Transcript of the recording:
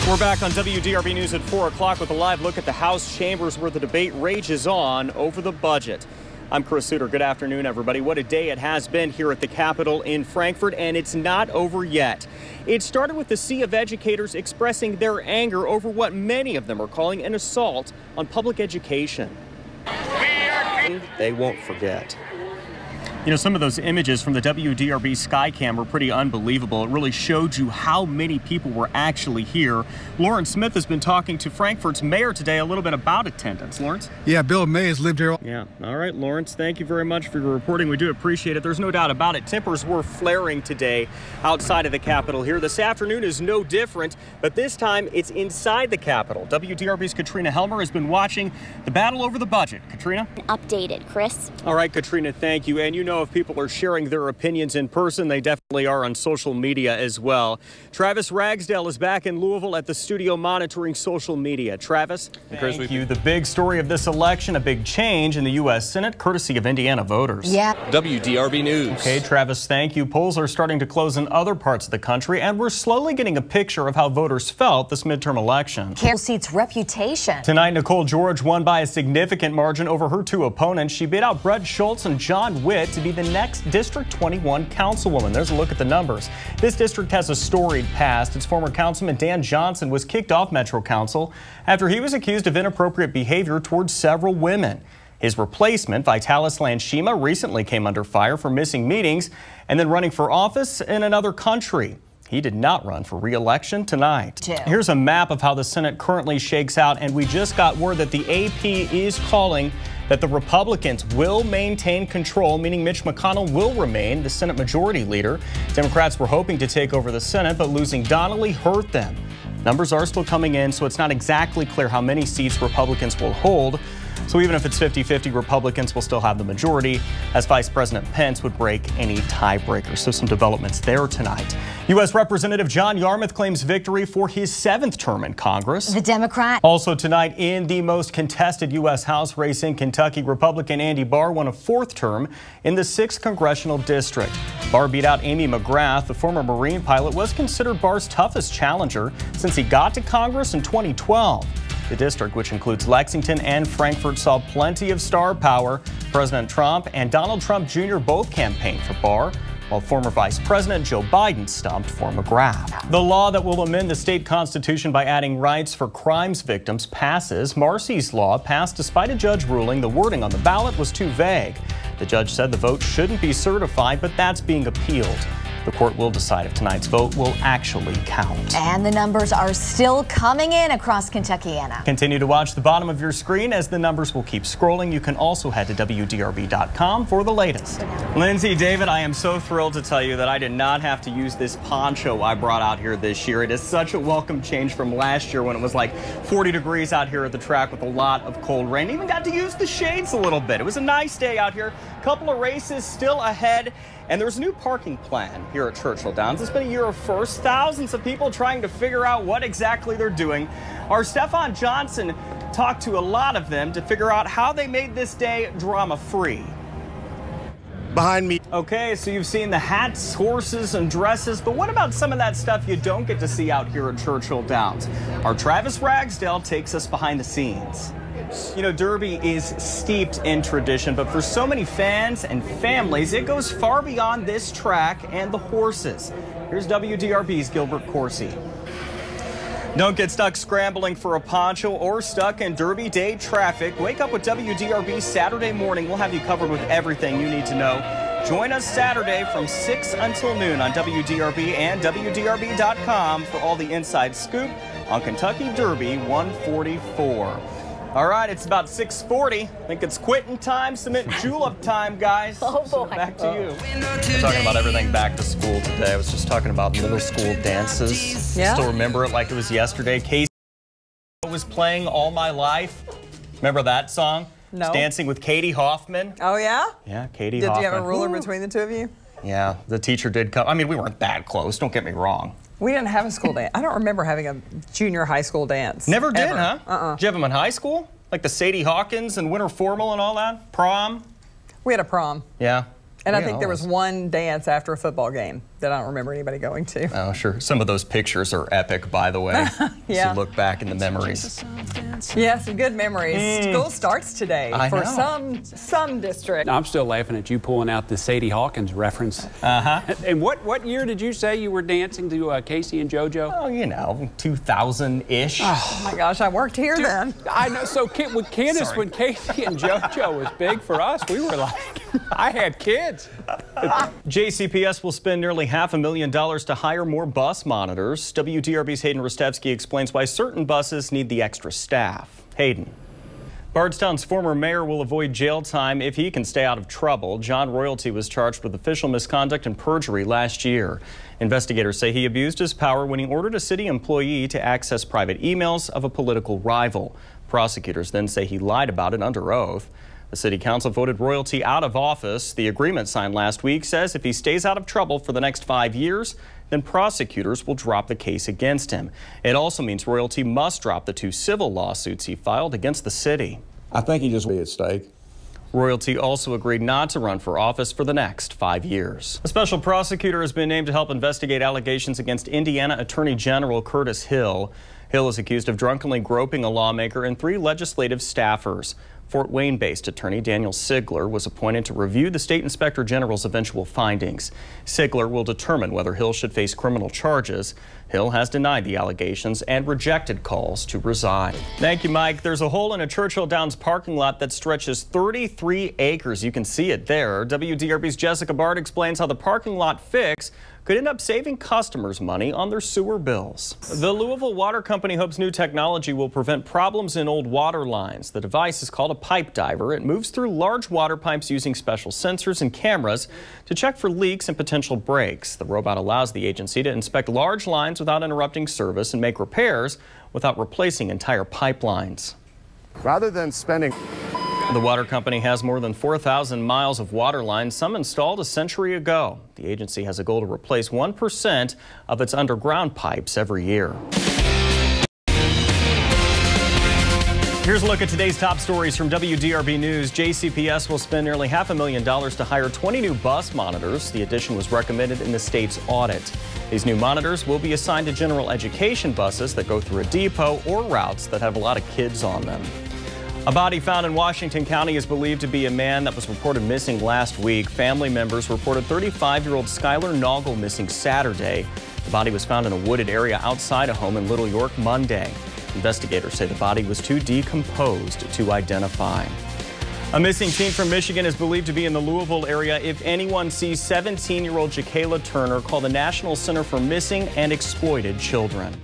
We're back on WDRB News at 4 o'clock with a live look at the House chambers where the debate rages on over the budget. I'm Chris Sutter. Good afternoon, everybody. What a day it has been here at the Capitol in Frankfort, and it's not over yet. It started with the sea of educators expressing their anger over what many of them are calling an assault on public education. They won't forget. You know, some of those images from the WDRB Skycam were pretty unbelievable. It really showed you how many people were actually here. Lawrence Smith has been talking to Frankfort's mayor today a little bit about attendance. Lawrence? Yeah, Bill May has lived here. Yeah. All right, Lawrence, thank you very much for your reporting. We do appreciate it. There's no doubt about it. Tempers were flaring today outside of the Capitol here. This afternoon is no different, but this time it's inside the Capitol. WDRB's Katrina Helmer has been watching the battle over the budget. Katrina? Updated, Chris. All right, Katrina, thank you. And you know, if people are sharing their opinions in person, they definitely are on social media as well. Travis Ragsdale is back in Louisville at the studio monitoring social media. Travis, thank you. The big story of this election, a big change in the U.S. Senate, courtesy of Indiana voters. Yeah. WDRB News. Okay, Travis, thank you. Polls are starting to close in other parts of the country, and we're slowly getting a picture of how voters felt this midterm election. Carol seat's reputation. Tonight, Nicole George won by a significant margin over her two opponents. She beat out Brett Schultz and John Witt to be the next District 21 councilwoman. There's a look at the numbers. This district has a storied past. Its former councilman Dan Johnson was kicked off Metro Council after he was accused of inappropriate behavior towards several women. His replacement, Vitalis Lanshima, recently came under fire for missing meetings and then running for office in another country. He did not run for re-election tonight. Here's a map of how the Senate currently shakes out, and we just got word that the AP is calling that the Republicans will maintain control, meaning Mitch McConnell will remain the Senate Majority Leader. Democrats were hoping to take over the Senate, but losing Donnelly hurt them. Numbers are still coming in, so it's not exactly clear how many seats Republicans will hold. So even if it's 50-50, Republicans will still have the majority, as Vice President Pence would break any tiebreaker. So some developments there tonight. U.S. Representative John Yarmuth claims victory for his 7th term in Congress. The Democrat. Also tonight, in the most contested U.S. House race in Kentucky, Republican Andy Barr won a 4th term in the 6th Congressional District. Barr beat out Amy McGrath. The former Marine pilot was considered Barr's toughest challenger since he got to Congress in 2012. The district, which includes Lexington and Frankfort, saw plenty of star power. President Trump and Donald Trump Jr. both campaigned for Barr, while former Vice President Joe Biden stumped for McGrath. The law that will amend the state constitution by adding rights for crimes victims passes. Marcy's law passed despite a judge ruling the wording on the ballot was too vague. The judge said the vote shouldn't be certified, but that's being appealed. The court will decide if tonight's vote will actually count. And the numbers are still coming in across Kentuckiana. Continue to watch the bottom of your screen as the numbers will keep scrolling. You can also head to WDRB.com for the latest. Lindsay, David, I am so thrilled to tell you that I did not have to use this poncho I brought out here this year. It is such a welcome change from last year when it was like 40 degrees out here at the track with a lot of cold rain. Even got to use the shades a little bit. It was a nice day out here. Couple of races still ahead. And there's a new parking plan here at Churchill Downs. It's been a year of firsts. Thousands of people trying to figure out what exactly they're doing. Our Stefan Johnson talked to a lot of them to figure out how they made this day drama-free. Behind me. Okay, so you've seen the hats, horses, and dresses, but what about some of that stuff you don't get to see out here at Churchill Downs? Our Travis Ragsdale takes us behind the scenes. You know, Derby is steeped in tradition, but for so many fans and families, it goes far beyond this track and the horses. Here's WDRB's Gilbert Coursey. Don't get stuck scrambling for a poncho or stuck in Derby Day traffic. Wake up with WDRB Saturday morning. We'll have you covered with everything you need to know. Join us Saturday from 6 until noon on WDRB and WDRB.com for all the inside scoop on Kentucky Derby 144. All right, it's about 6:40. I think it's quitting time, cement julep time, guys. Oh, boy. So back to you. We're talking about everything back to school today. I was just talking about middle school dances. Yeah. Still remember it like it was yesterday. Casey was playing All My Life. Remember that song? No. Dancing with Katie Hoffman. Oh, yeah? Yeah, Katie Hoffman. Did you have a ruler between the two of you? Yeah, the teacher did come. I mean, we weren't that close, don't get me wrong. We didn't have a school dance. I don't remember having a junior high school dance. Never did, ever. huh? Did you have them in high school? Like the Sadie Hawkins and Winter Formal and all that? Prom? We had a prom. Yeah. And I think there was one dance after a football game that I don't remember anybody going to. Oh, sure. Some of those pictures are epic, by the way. Yeah. As you look back in the memories. Yeah, some good memories. School starts today for know. some districts. I'm still laughing at you pulling out the Sadie Hawkins reference. And what year did you say you were dancing to Casey and JoJo? Oh, 2000-ish. Oh my gosh, I worked here then. I know. So with Candace, when Casey and JoJo was big for us, we were like, I had kids. JCPS will spend nearly $500,000 to hire more bus monitors. WDRB's Hayden Rostevsky explains why certain buses need the extra staff. Hayden. Bardstown's former mayor will avoid jail time if he can stay out of trouble. John Royalty was charged with official misconduct and perjury last year. Investigators say he abused his power when he ordered a city employee to access private emails of a political rival. Prosecutors then say he lied about it under oath. The city council voted Royalty out of office. The agreement signed last week says if he stays out of trouble for the next 5 years, then prosecutors will drop the case against him. It also means Royalty must drop the 2 civil lawsuits he filed against the city. I think he just be at stake. Royalty also agreed not to run for office for the next 5 years. A special prosecutor has been named to help investigate allegations against Indiana Attorney General Curtis Hill. Hill is accused of drunkenly groping a lawmaker and 3 legislative staffers. Fort Wayne-based attorney Daniel Sigler was appointed to review the state inspector general's eventual findings. Sigler will determine whether Hill should face criminal charges. Hill has denied the allegations and rejected calls to resign. Thank you, Mike. There's a hole in a Churchill Downs parking lot that stretches 33 acres. You can see it there. WDRB's Jessica Bard explains how the parking lot fix could end up saving customers money on their sewer bills. The Louisville Water Company hopes new technology will prevent problems in old water lines. The device is called a pipe diver. It moves through large water pipes using special sensors and cameras to check for leaks and potential breaks. The robot allows the agency to inspect large lines without interrupting service and make repairs without replacing entire pipelines. Rather than spending... The water company has more than 4,000 miles of water lines, some installed a century ago. The agency has a goal to replace 1% of its underground pipes every year. Here's a look at today's top stories from WDRB News. JCPS will spend nearly $500,000 to hire 20 new bus monitors. The addition was recommended in the state's audit. These new monitors will be assigned to general education buses that go through a depot or routes that have a lot of kids on them. A body found in Washington County is believed to be a man that was reported missing last week. Family members reported 35-year-old Skylar Noggle missing Saturday. The body was found in a wooded area outside a home in Little York Monday. Investigators say the body was too decomposed to identify. A missing teen from Michigan is believed to be in the Louisville area. If anyone sees 17-year-old Jacayla Turner, call the National Center for Missing and Exploited Children.